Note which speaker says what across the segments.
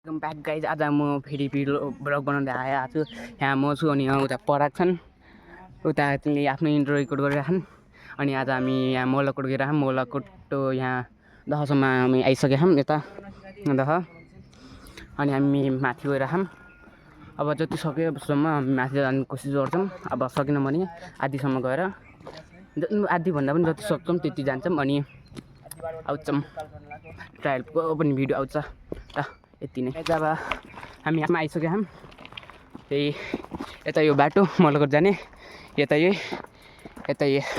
Speaker 1: Welcome back guys. आज म फेरि ब्लग बनाउँदै आएको छु। यहाँ म छु अनि उता पराग छन्, उता तिनले आफ्नो इन्ट्रो रेकर्ड गरिरहेछन्। अनि आज हामी यहाँ मोलाकोट गइरहेछौँ। मोलाकोट यहाँ दहसम्म हामी आइसकेका छौँ यता दह। अनि हामी माथि गइरहेछौँ। अब जति सक्यो सम्म हामी माथि जाने कोसिस गर्छौँ। अब सकेन भने आधीसम्म गएर आधीभन्दा पनि जति सक्छौँ त्यति जान्छौँ अनि आउँछौँ। ट्रायलको पनि भिडियो आउँछ त। यति नै। अब हामी यहाँ आइसकेका छौँ। त्यही यता यो बाटो मोलाकोट जाने, यता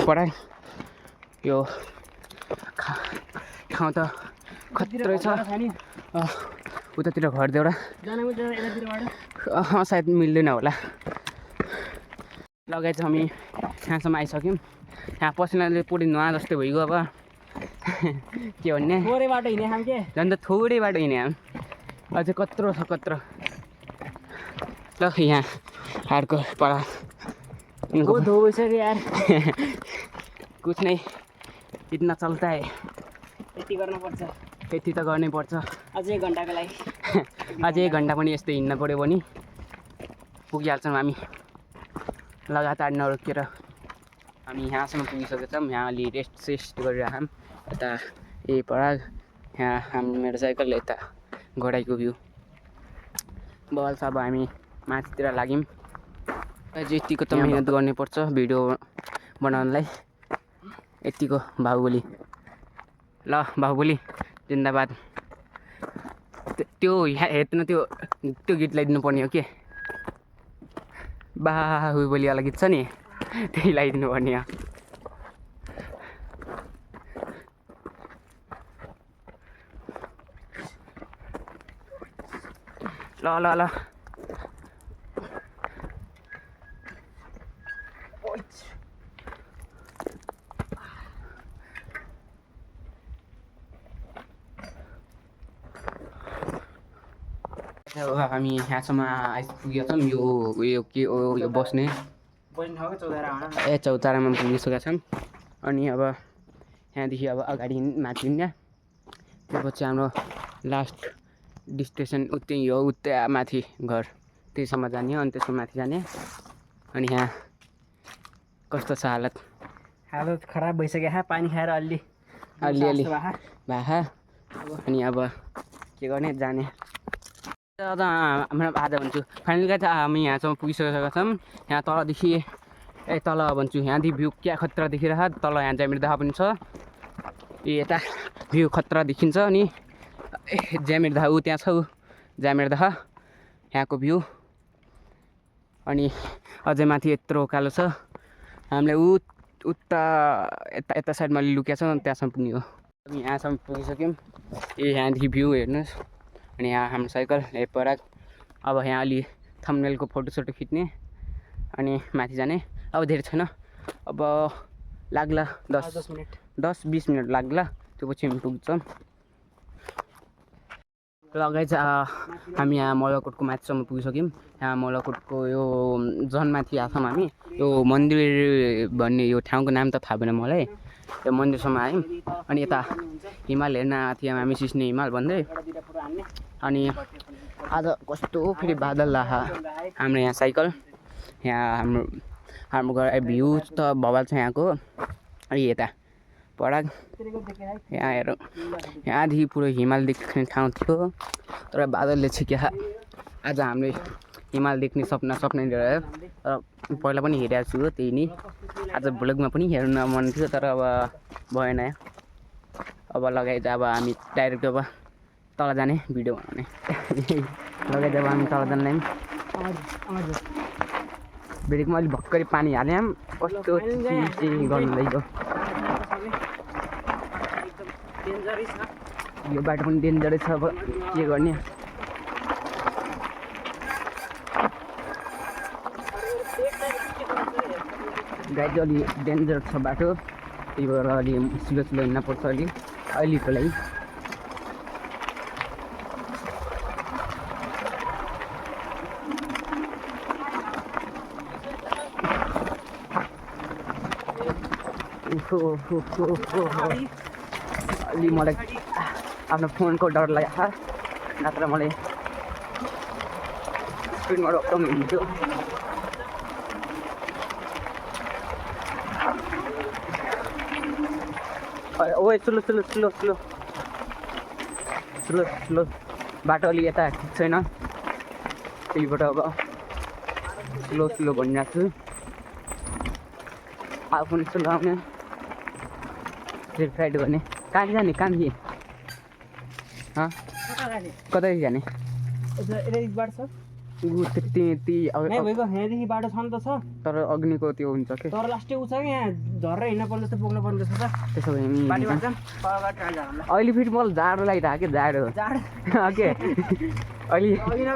Speaker 1: पराग। यो ठाउँ त खत्रै छ। उतातिर घर देउरा सायद मिल्दैन होला। लगाइ चाहिँ हामी यहाँसम्म आइसक्यौँ। यहाँ पसिनाले पुरै नुहा जस्तै भइगयो। अब के भन्ने, थोरै बाटो हिँडे हामी के झन् त थोरै बाटो हिँडे हामी। अझै कत्रो छ कत्रो। ल यहाँ हारको परा इनको धो भइसक्यो यार। कुछ नै इतना चल्ता है। यति गर्नुपर्छ, यति त गर्नै पर्छ। अझै 1 घन्टाको लागि अझै 1 घन्टा पनि यस्तै हिँड्न पऱ्यो भने पुगिहाल्छौँ हामी लगातार नरोकेर। हामी यहाँसम्म पुगिसकेका छौँ। यहाँ अलि रेस्ट गरिरहेछौँ। यता पराग, यहाँ मेरो साइकल, यता गडाइको भ्यू बल छ। अब हामी माथितिर लाग्यौँ। अझै यतिको त मिहिनेत गर्नुपर्छ भिडियो बनाउनलाई। यतिको बाहुबली। ल बाहुबली जिन्दाबाद। त्यो हेर्नु त्यो गीत लगाइदिनु पर्ने हो के, बाहुबलीवाला गीत छ नि, त्यही लगाइदिनु पर्ने हो। ल ल ल हामी यहाँसम्म आइपुगेका छौँ। यो के हो, यो बस्ने चौतारामा पुगिसकेका छौँ। अनि अब यहाँदेखि अब अगाडि माथि हिँड्ने, त्यसपछि हाम्रो लास्ट डेस्टिनेसन उतै हो, उतै माथि घर, त्यहीसम्म जाने हो। अनि त्यसको माथि जाने। अनि यहाँ कस्तो छ हालत खराब भइसक्यो। पानी खाएर अलि भाहा। अनि अब के गर्ने, जाने। हाम्रो आज भन्छु फाइनली चाहिँ हामी यहाँसम्म पुगिसकेका छौँ। यहाँ तलदेखि तल भन्छु यहाँदेखि भ्यू क्या खतरा देखिरहेको। तल यहाँ ज्यामिरदह पनि छ। यता भ्यू खतरा देखिन्छ। अनि ज्यामिरदह ऊ त्यहाँ छ, ऊ ज्यामिरदह यहाँको भ्यू। अनि अझै माथि यत्रो उकालो छ। हामीले उता यता साइडमा लुकेका छौँ, त्यहाँसम्म पुग्ने हो। हामी यहाँसम्म पुगिसक्यौँ। यहाँदेखि भ्यू हेर्नुहोस्। अनि यहाँ हाम्रो साइकल पराग। अब यहाँ अलि थम्बनेलको फोटोसोटो खिच्ने अनि माथि जाने। अब धेरै छैन, अब लाग्ला 10-20 मिनट लाग्ला, त्यो पछि हामी पुग्छौँ। लगाइ चाहिँ हामी यहाँ मोलाकोटको माथिसम्म पुगिसक्यौँ। यहाँ मोलाकोटको यो जनमाथि आएको छौँ हामी। यो मन्दिर भन्ने यो ठाउँको नाम त थाहा भएन मलाई। यो मन्दिरसम्म आयौँ। अनि यता हिमाल हेर्न आएको थियौँ हामी, सिस्ने हिमाल भन्दै। अनि आज कस्तो फेरि बादल आहा। हाम्रो यहाँ साइकल, यहाँ हाम्रो घर भ्यू त भवाल छ यहाँको। अनि यता पराग, यहाँ हेरौँ, यहाँदेखि पुरो हिमाल देख्ने ठाउँ थियो, तर बादलले छिक्या। आज हामीले हिमाल देख्ने सपना लिएर, तर पहिला पनि हेरेको छु त्यही नै। आज भ्लगमा पनि हेर्न मन थियो, तर अब भएन। अब लगाइ चाहिँ अब हामी डाइरेक्ट अब तल जाने भिडियो बनाउने। लगाइ जब हामी तल जाने ब्रेकमा अलिक भर्खरै पानी हाल्यौँ। कस्तो गर्नु लागियो। यो बाटो पनि डेन्जरै छ, अब के गर्ने। गाडी अलि डेन्जर छ बाटो, त्यही भएर अलि स्लो हिँड्न पर्छ अहिलेको लागि। अलि मलाई आफ्नो फोनको डर लाग्यो, नत्र मलाई स्पिडमा रोक्नु हुन्थ्यो ओए slow slow slow slow slow slow बाटो अलि यता ठिक छैन त्यहीबाट अब स्लो स्लो भनिरहेको छु अब पनि स्लो आउने स्ट्रिट राइड गर्ने कहाँ जाने कहाँ थिएँ कतै जाने त्यति
Speaker 2: यहाँदेखि बाटो छ नि त छ
Speaker 1: तर अग्निको त्यो हुन्छ कि
Speaker 2: तर लास्टै उ छ कि यहाँ झर्रै हिँड्न पर्ने जस्तो पुग्नु पर्ने जस्तो छ
Speaker 1: त्यसो भने
Speaker 2: बाटोमा जाऊँ
Speaker 1: अहिले फेरि मलाई जाडो लागिरहेको क्या जाडो के अहिले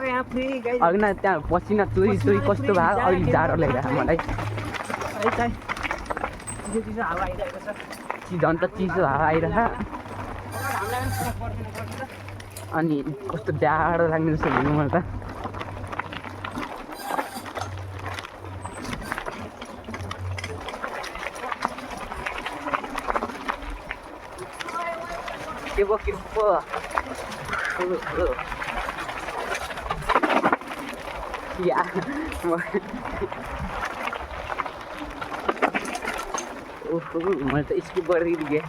Speaker 2: यहाँ फ्री
Speaker 1: अघि न त्यहाँ पसिना चोरी चोरी कस्तो भयो अहिले जाडो लागिरहेको मलाई
Speaker 2: हावा आइरहेको छ
Speaker 1: झन् त चिसो हावा आइरहेको अनि कस्तो जाडो लाग्ने जस्तो हुनु मलाई त के पो या मैले त स्किप गरिदिएँ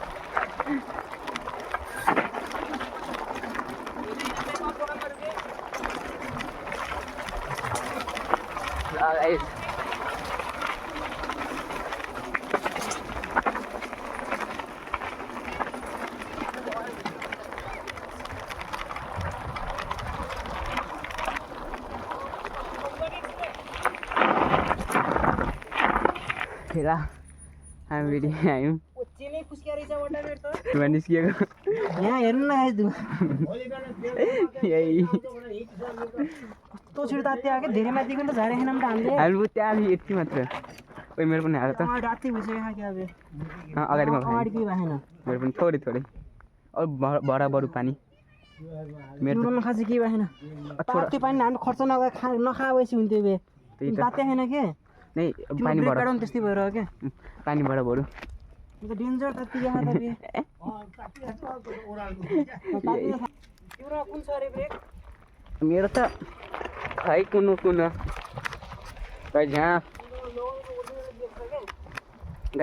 Speaker 1: हेला हामी रेडी आयौँ निस्किएको
Speaker 2: यहाँ हेर्नु न
Speaker 1: यही
Speaker 2: कस्तो छिटो तात्या आयो क्या धेरै माथिको त झारे खान त हामीले
Speaker 1: हामी त्यहाँ यति मात्र कोही मेरो पनि आएको त
Speaker 2: राति भइसक्यो क्या अब
Speaker 1: अगाडिमा
Speaker 2: अगाडि केही भएन
Speaker 1: मेरो पनि थोरै थोरै अरू बडा बरु पानी
Speaker 2: मेरो नखा चाहिँ केही भएन त्यो पानी हामी खर्च नखाएपछि हुन्थ्यो बे तात्या छैन के
Speaker 1: नै पानीबाट
Speaker 2: त्यस्तै भएर क्या
Speaker 1: पानीबाट बरु
Speaker 2: डेन्जर तात्तिया कुन छ अरे ब्रेक
Speaker 1: मेरो त खै कुन खै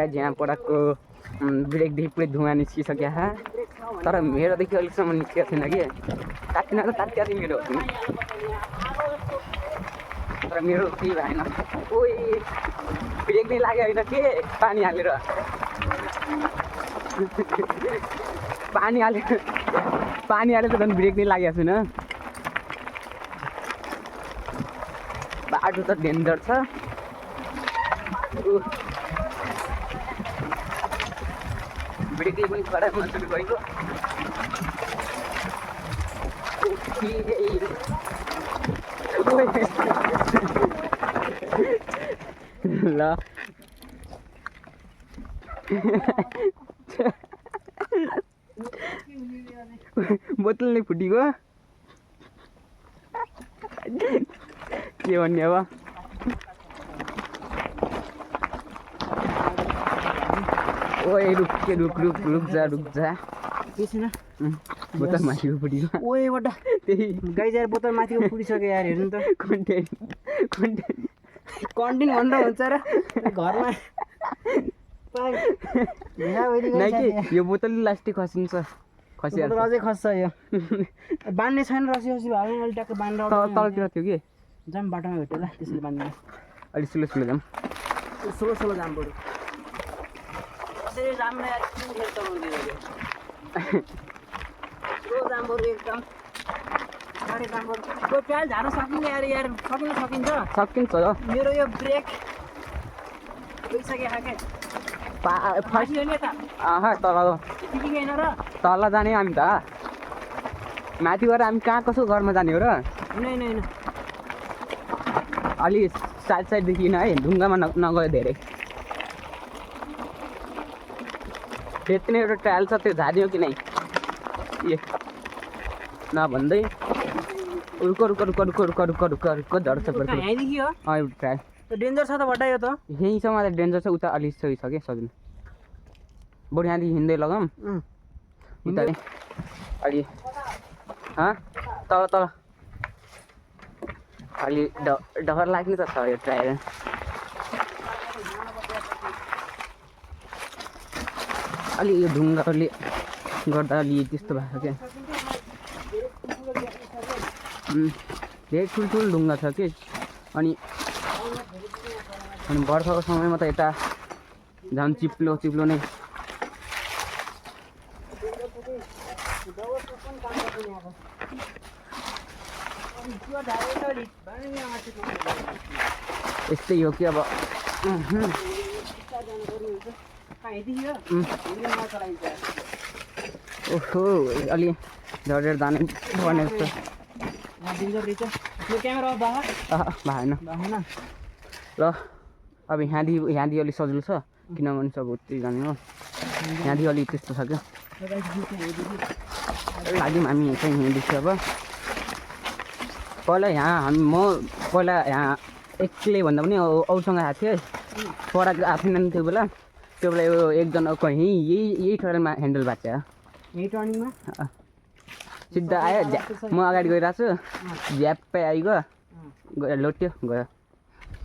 Speaker 1: झ्याँ पडाको ब्रेकदेखि पुरै धुवा निस्किसक्यो तर मेरोदेखि अहिलेसम्म निस्केको छैन कि तात्तिन त तात्तिया थियो मेरो तर मेरो केही भएन ओइ ब्रेक नै लाग्यो होइन के पानी हालेर पानी हालेर त झन् ब्रेक नै लागेको छैन बाटो त डेन्जर छ ब्रेकै पनि खराब सुरु गरेको ल बोतल नै फुटेको के भन्ने अब ओए रुक जा बोतल माथिको फुटेको
Speaker 2: ओए वटा
Speaker 1: त्यही
Speaker 2: गाई जार बोतल माथिको फुटिसक्यो यार हेर्नु त
Speaker 1: कन्टेन्ट
Speaker 2: कन्टिन्यू भनेर हुन्छ र घरमा
Speaker 1: नै कि यो बोतल लास्टिक खसिन्छ खसिहाल्छ
Speaker 2: अझै खस्छ यो बान्ने छैन रसी भयो भने अलि ट्याक्क बान्नेर
Speaker 1: तलतिर थियो कि
Speaker 2: जाम बाटोमा भेट्यो ल त्यसले बान्ने
Speaker 1: अलिक स्लो जाम
Speaker 2: सोलो जाम बरु त्यसरी जाम यार किन खेल्छ स्लो जाम बरु एकदम गाडी जाम बरु त्यो ट्रायल झार्न सकिन्छ यार
Speaker 1: सकिन्छ
Speaker 2: मेरो यो ब्रेक गइसक्यो खाके
Speaker 1: तल जाने हामी त माथि गएर हामी कहाँ कसो घरमा जाने हो र अलि साइडदेखि है ढुङ्गामा नगयो धेरै त्यति नै एउटा ट्रायल छ त्यो झारियो कि नै ए नभन्दै रुको झर्छ ट्रायल
Speaker 2: डेन्जर छ त बड्डा यो त
Speaker 1: यहीँसम्म त डेन्जर छ उता अलिक सही छ क्या सजिलो बरु यहाँदेखि हिँड्दै लगाऊँ उता अलि तल अलि डर लाग्ने त छ यो ट्रायल अलि यो ढुङ्गाहरूले गर्दा अलि त्यस्तो भएको क्या धेरै ठुल्ठुलो ढुङ्गा छ कि अनि बर्खाको समयमा त यता झन् चिप्लो नै यस्तै हो कि अब ओहो अलि झरेर जाने पर्ने जस्तो भएन ल अब यहाँदेखि अलिक सजिलो छ किनभने सब उतै जाने हो यहाँदेखि अलिक त्यस्तो छ क्या लाग्यौँ हामी चाहिँ हिँड्दैछु अब पहिला यहाँ एक्लै भन्दा पनि अरूसँग आएको थिएँ पढाएको आएको थिएन त्यो बेला यो एकजना यही ट्रेलमा ह्यान्डल भएको छ
Speaker 2: यही टर्निङमा
Speaker 1: सिधा आयो म अगाडि गइरहेको छु झ्याप्पै आइगयो गयो लोट्यो गयो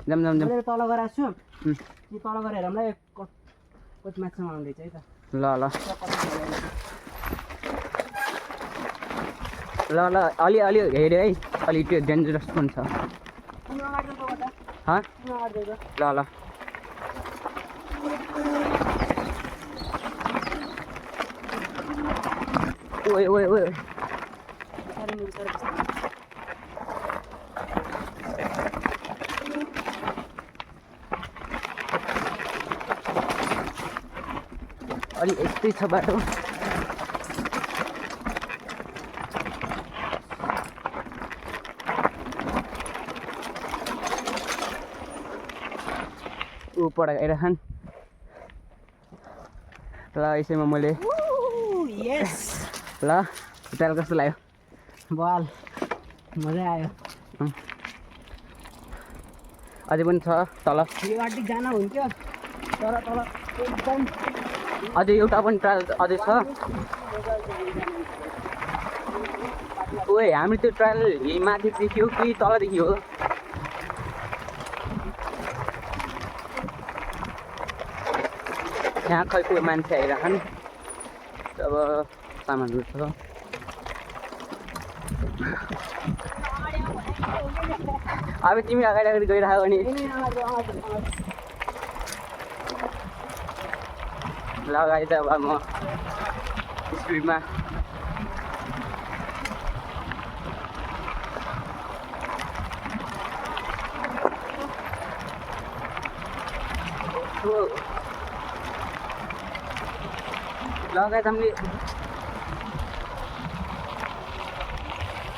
Speaker 1: जाम
Speaker 2: तल गइरहेको छु तल गएर हेरौँला कति माथिसम्म आउँदैछ है त
Speaker 1: ल अलि हेऱ्यो है अलि त्यो डेन्जरस पनि छ ल ओए अलि यस्तै छ बाटो ऊपर आइरहन् ल यसैमा मैले ल ट्रायल कस्तो लाग्यो
Speaker 2: बल मजा आयो
Speaker 1: अझै पनि छ तल
Speaker 2: यो बाटो जान हुन्थ्यो तर तल एकदम
Speaker 1: अझै एउटा पनि ट्रायल अझै छ ओए हामी त्यो ट्रायल माथि देखियो कि तल देखियो यहाँ खै कोही मान्छे आइरहन् अब सामानहरू छ अब तिमी अगाडि गइरह्यो भने लगाइ त अब म स्पिडमा लगाइ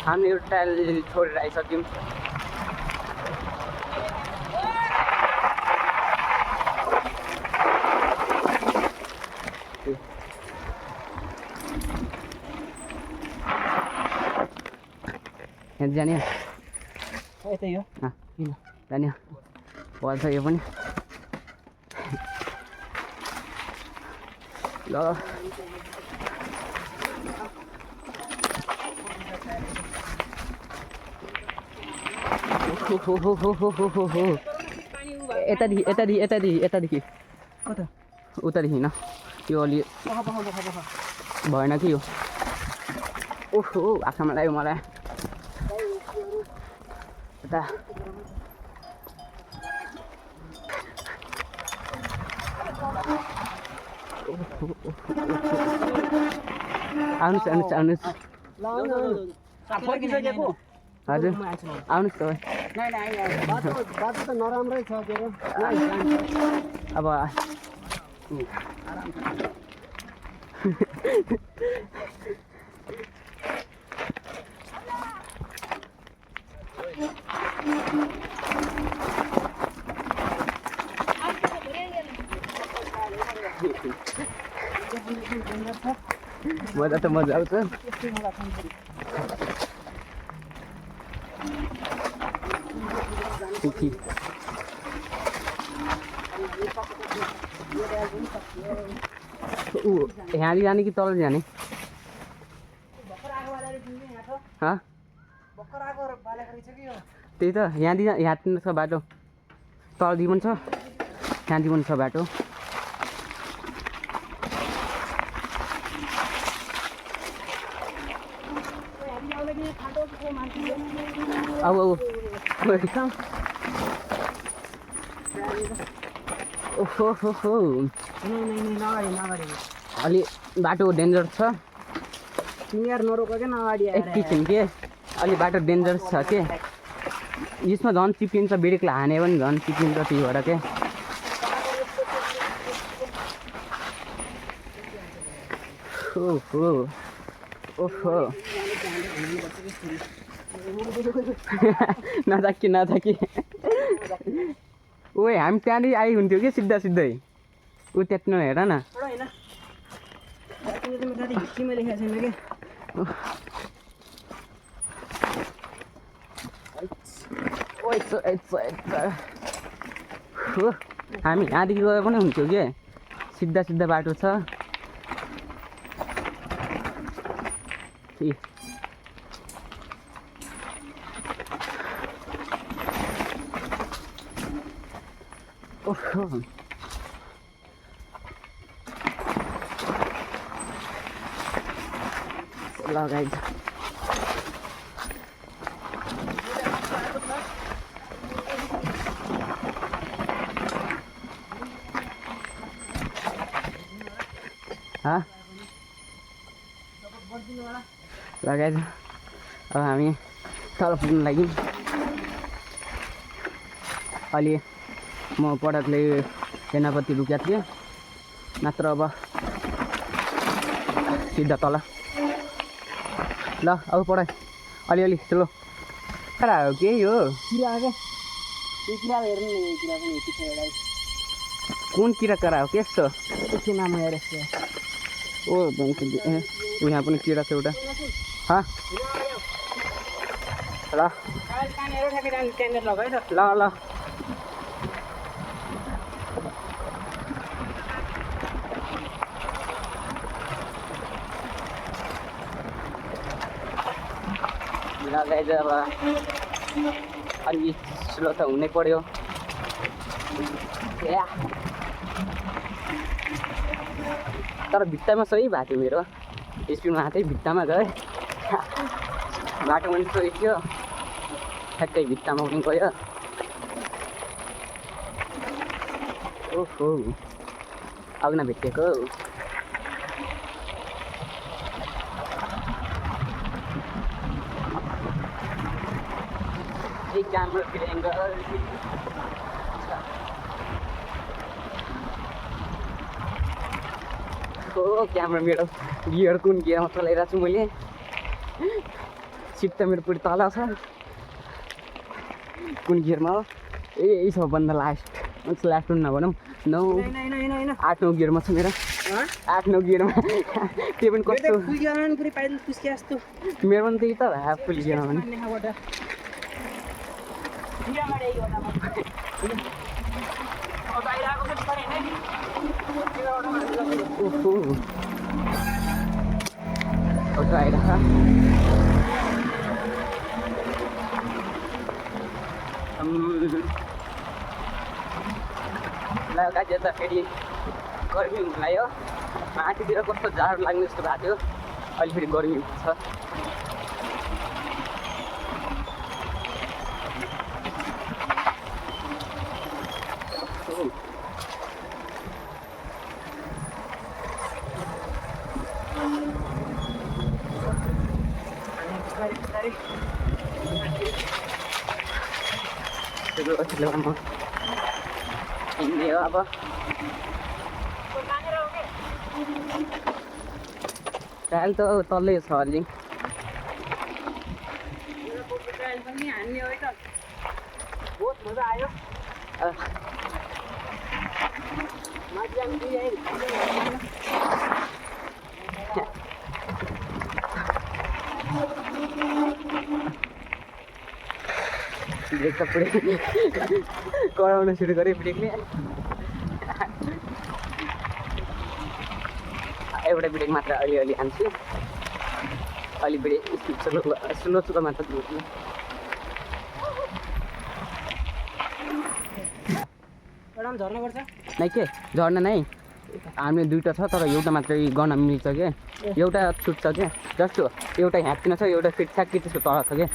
Speaker 1: हामीले यो ट्रायल छोडेर आइसक्यौँ यहाँ जाने
Speaker 2: यतै हो
Speaker 1: किन जाने पर्छ यो पनि ल यतादेखि
Speaker 2: कता
Speaker 1: उतादेखि न यो अलि भएन कि यो ओहो आँखामा लाग्यो मलाई यता आउनुहोस् हजुर आउनुहोस्
Speaker 2: बाटो त नराम्रै छ के
Speaker 1: अब मजा त मजा आउँछ यहाँदेखि जाने कि तल जाने त्यही त यहाँतिर छ बाटो तलदेखि पनि छ त्यहाँदेखि पनि छ बाटो अब ओहो अलि बाटो डेन्जर छ
Speaker 2: तिमीहरू नरोक क्या अगाडि
Speaker 1: एकैछिन के अलि बाटो डेन्जरस छ के यसमा झन् चिप्लिन्छ ब्रेकलाई हाने पनि झन् चिप्लिन्छ त्यही भएर के ओहो ओहो नजाकी ओए हामी त्यहाँनिर आइ हुन्थ्यो कि सिधा सिधै ऊ त्यति हेर न हामी यहाँदेखि गए पनि हुन्थ्यो कि सिधा सिधा बाटो छ ओहो लगाइ लगाइज अब हामी तल पुग्नु लागि अलि म पटकले सेनापति रुकेको थिएँ नत्र अब सिधा तल ल अब पढाइ अलिअलि चलो करा हो के हो कुन किरा करा हो के छ
Speaker 2: नाम हेर
Speaker 1: ओ यहाँ पनि किरा छ एउटा ल ल लगाइज अब अलि स्लो त हुनै पर्यो तर भित्तामा सही भएको थियो मेरो स्पिडमा हातै भित्तामा गयो बाटो पनि सही थियो ठ्याक्कै भित्तामा पनि गयो ओहो अग्न भेटेको camera angle हो क्यामेरा मेरो गियर कुन गियरमा चलाइरहेको छु मैले सिट त मेरो पुरै तल छ कुन गियरमा हो यही छ भन्दा लास्ट हुन नभनौँ 8-9 गियरमा छ मेरो 8-9 गियरमा त्यो पनि कस्तो मेरो पनि त्यही त फुल गियरमा पनि auto आइरहेको लगाइदियो त फेरि गर्मी हुन लाग्यो माथितिर कस्तो जाडो लाग्ने जस्तो भएको थियो अहिले फेरि गर्मी हुन्छ अब ट्रायल त तल्लै छ अलि बहुत मजा आयो ब्रेक त पुरै कराउन सुरु गरेँ ब्रेकले एउटा ब्रेक मात्र अलिअलि हान्छु अलि ब्रेक स्लो मात्र दिन्छु
Speaker 2: काम झर्न पर्छ
Speaker 1: नै के झर्न नै हामीले दुईवटा छ तर एउटा मात्रै गर्न मिल्छ क्या एउटा छुट्छ क्या जस्तो एउटा ह्याप्पिन छ एउटा फेरि ठ्याक्कै त्यसको तल छ क्या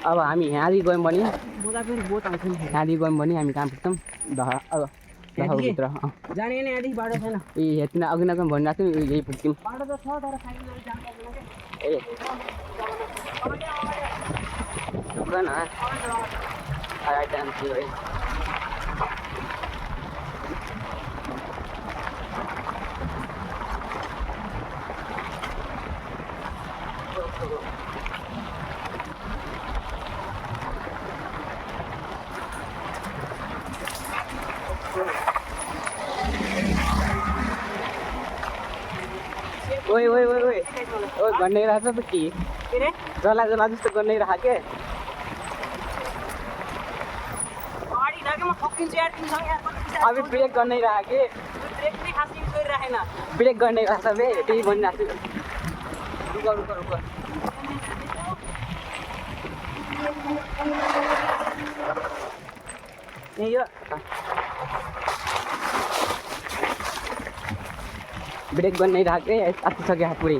Speaker 1: अब हामी यहाँदेखि गयौँ भने यहाँदेखि गयौँ भने हामी कहाँ पुग्छौँ भित्र
Speaker 2: जाने नै यहाँदेखि बाटो छैन
Speaker 1: ए यति अघि नजाउँ भनिरहेको थियौँ यही पुग्थ्यौँ
Speaker 2: बाटो त छ तर साइकलहरू जानु पर्दैन
Speaker 1: ए पुग्दैन ओइ ओइ ओइ ओइ ओ गर्नै रहेछ त के
Speaker 2: रे
Speaker 1: जला जला जस्तो गर्नै रह के
Speaker 2: गाडी लाग्यो म ठोकिन्छु यार तिमीसँग यार
Speaker 1: अब ब्रेक गर्नै रह के
Speaker 2: ब्रेक नै खास युज गरिराखेन
Speaker 1: ब्रेक गर्नै रहेछ बे त्यही भनिरहेको छु रुक रुक रुक
Speaker 2: ए यो
Speaker 1: ब्रेक गर्नै रह के आतिसक्यो पुरै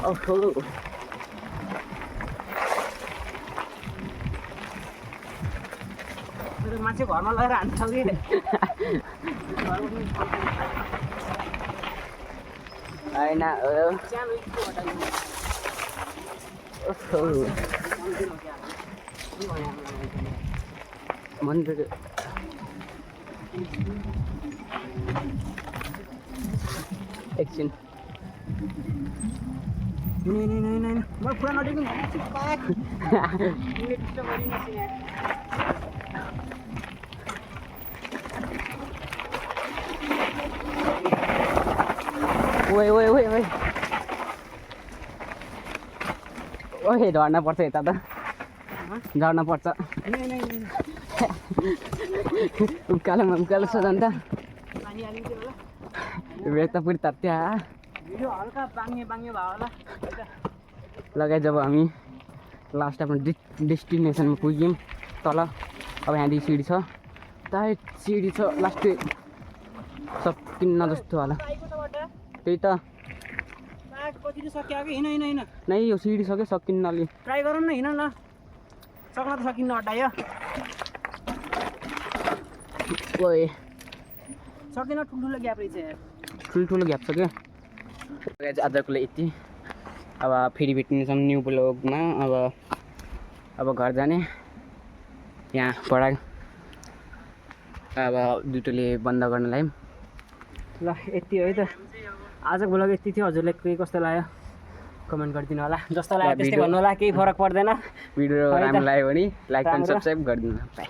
Speaker 1: ओहो
Speaker 2: मान्छे घरमा लगेर हान्छ कि
Speaker 1: होइन मन्दिर एकछिन
Speaker 2: नहीं मैं पूरा नोटिंग
Speaker 1: ओए ओए ओए ओए ओए झर्न पर्छ यता त झर्न पर्छ उकालो उकालो छ झन् त ब्रेक त पुरै तत्या
Speaker 2: हल्का बाङ्गे बाङ्गे भयो होला
Speaker 1: लगाए जब हामी लास्ट आफ्नो डेस्टिनेसनमा पुग्यौँ तल अब यहाँदेखि सिडी छ टाइट सिडी छ लास्ट सकिन्न जस्तो होला त्यही त नै यो सिडी सक्यो सकिन्न अलि
Speaker 2: ट्राई गरौँ न हिँड न सक्न त सकिन्न हटायो
Speaker 1: ओए
Speaker 2: सकिन ठुल्ठुलो ग्याप रहेछ
Speaker 1: ठुल्ठुलो ग्याप छ क्या आजको लागि यति अब फेरि भेट्नेछौँ न्यू ब्लगमा अब घर जाने यहाँ पढा अब दुटोले बन्द गर्न लाग्यौँ
Speaker 2: ल यति हो है त आजको ब्लग यति थियो हजुरलाई के कस्तो लाग्यो कमेन्ट गरिदिनु होला जस्तो लाग्यो त्यस्तै भन्नु होला केही फरक पर्दैन
Speaker 1: भिडियो राम्रो लाग्यो भने लाइक एन्ड सब्सक्राइब गरिदिनु